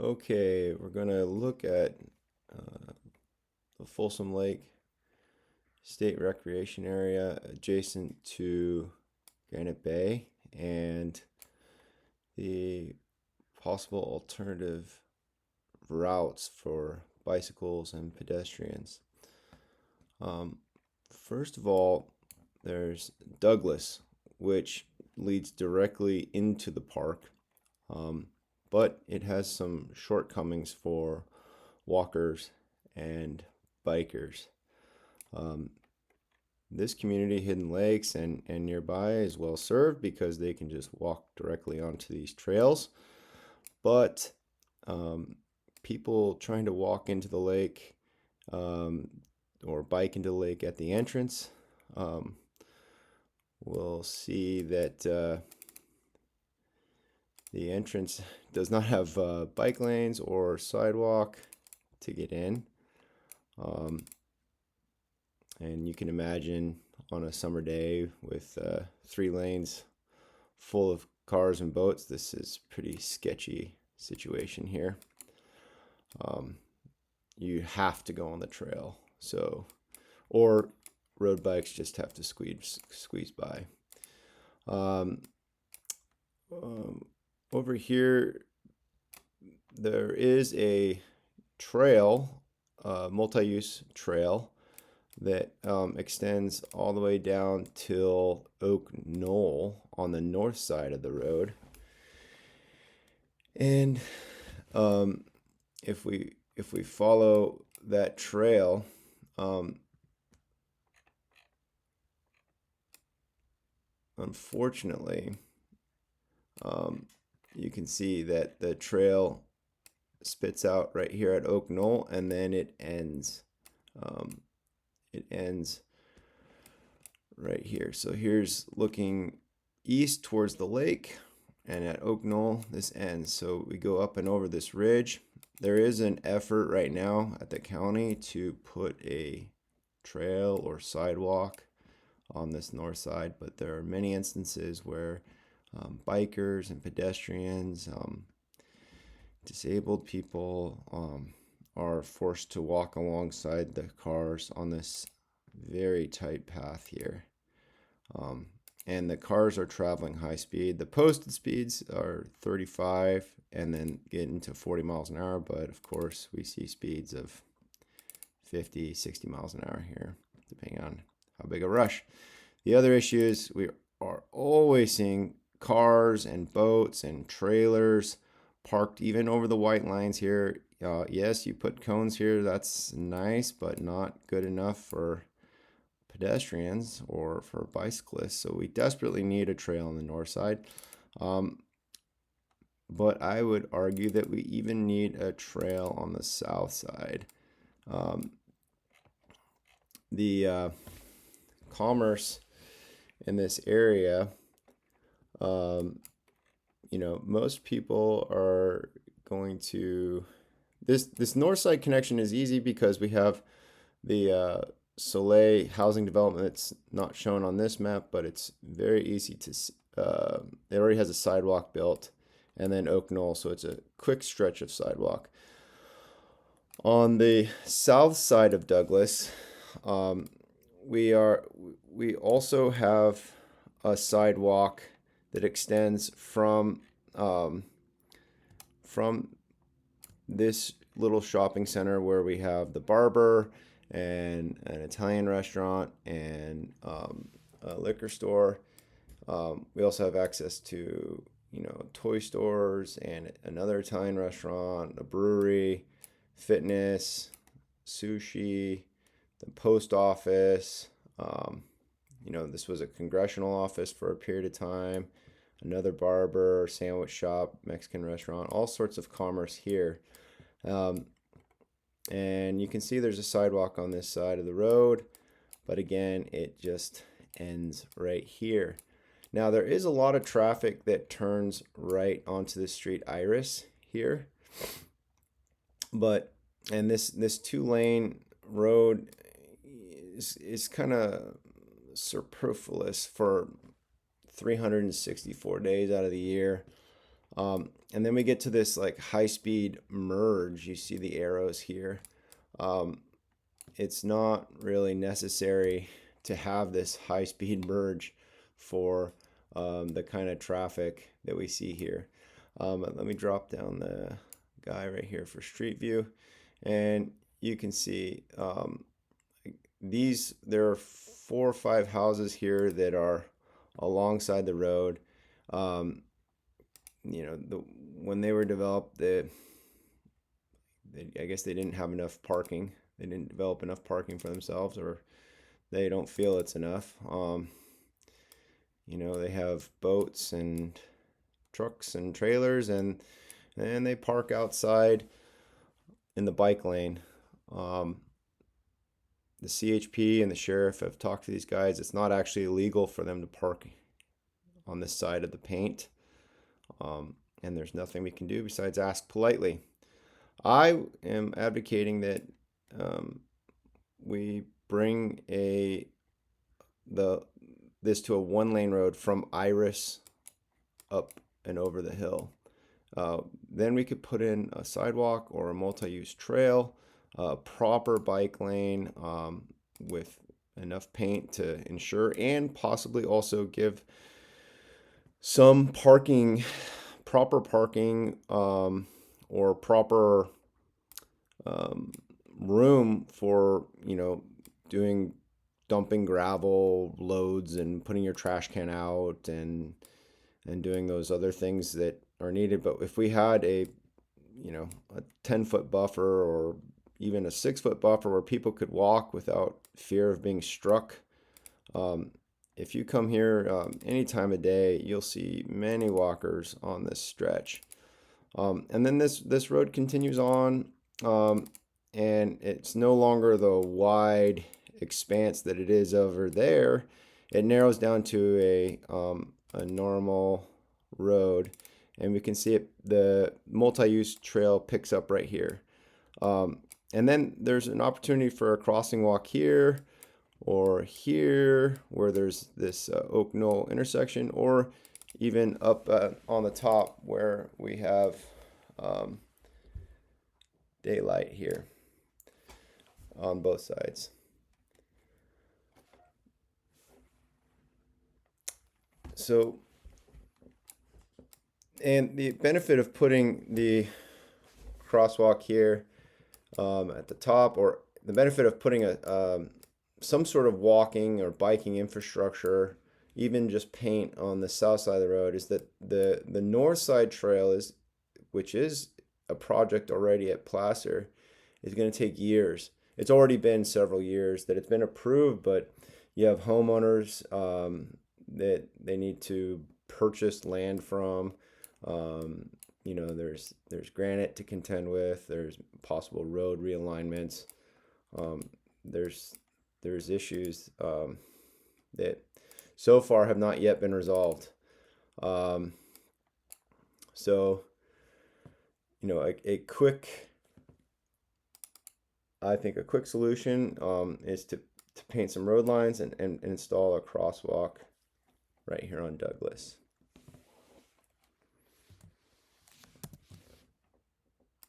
Okay, we're going to look at the Folsom Lake State Recreation Area adjacent to Granite Bay and the possible alternative routes for bicycles and pedestrians. First of all, there's Douglas, which leads directly into the park. But it has some shortcomings for walkers and bikers. This community, Hidden Lakes and nearby, is well served because they can just walk directly onto these trails. But people trying to walk into the lake or bike into the lake at the entrance will see that the entrance does not have bike lanes or sidewalk to get in. And you can imagine on a summer day with 3 lanes full of cars and boats, this is a pretty sketchy situation here. You have to go on the trail, or road bikes just have to squeeze by. Over here, there is a trail, multi-use trail that extends all the way down till Oak Knoll on the north side of the road. And if we follow that trail, unfortunately, you can see that the trail spits out right here at Oak Knoll, and then it ends. It ends right here. So here's looking east towards the lake, and at Oak Knoll, this ends. So we go up and over this ridge. There is an effort right now at the county to put a trail or sidewalk on this north side, but there are many instances where bikers and pedestrians, disabled people are forced to walk alongside the cars on this very tight path here. And the cars are traveling high speed. The posted speeds are 35 and then get into 40 miles an hour, but of course we see speeds of 50, 60 miles an hour here, depending on how big a rush. The other issue is we are always seeing cars and boats and trailers parked even over the white lines here. Yes, you put cones here, that's nice, but not good enough for pedestrians or for bicyclists. So we desperately need a trail on the north side. But I would argue that we even need a trail on the south side. The commerce in this area, most people are going to this north side connection is easy because we have the Soleil housing development that's not shown on this map, but it's very easy to it already has a sidewalk built, and then Oak Knoll, so it's a quick stretch of sidewalk. On the south side of Douglas, we also have a sidewalk that extends from this little shopping center where we have the barber and an Italian restaurant and a liquor store. We also have access to toy stores and another Italian restaurant, a brewery, fitness, sushi, the post office. This was a congressional office for a period of time, another barber, sandwich shop, Mexican restaurant, all sorts of commerce here. And you can see there's a sidewalk on this side of the road, but again, it just ends right here. Now, there is a lot of traffic that turns right onto the street Iris here, and this 2-lane road is kind of superfluous for 364 days out of the year. And then we get to this like high-speed merge. You see the arrows here. It's not really necessary to have this high-speed merge for the kind of traffic that we see here. Let me drop down the guy right here for Street View, and you can see there are 4 or 5 houses here that are alongside the road. You know, when they were developed, I guess they didn't have enough parking. They didn't develop enough parking for themselves, or they don't feel it's enough. You know, they have boats and trucks and trailers, and they park outside in the bike lane. The CHP and the sheriff have talked to these guys. It's not actually illegal for them to park on this side of the paint. And there's nothing we can do besides ask politely. I am advocating that we bring this to a 1-lane road from Iris up and over the hill. Then we could put in a sidewalk or a multi-use trail, a proper bike lane with enough paint to ensure, and possibly also give some proper parking, or proper room for, you know, dumping gravel loads and putting your trash can out and doing those other things that are needed. But if we had a 10-foot buffer, or even a 6-foot buffer where people could walk without fear of being struck, if you come here any time of day, you'll see many walkers on this stretch. And then this road continues on, and it's no longer the wide expanse that it is over there. It narrows down to a normal road, and we can see the multi-use trail picks up right here. And then there's an opportunity for a crossing walk here, or here where there's this Oak Knoll intersection, or even up on the top where we have daylight here on both sides. So, and the benefit of putting the crosswalk here at the top, or the benefit of putting some sort of walking or biking infrastructure, even just paint on the south side of the road, is that the north side trail which is a project already at Placer, is going to take years. It's already been several years that it's been approved, but you have homeowners that they need to purchase land from. You know, there's Granite to contend with. There's possible road realignments. There's issues that so far have not yet been resolved. So, you know, I think a quick solution is to paint some road lines and install a crosswalk right here on Douglas.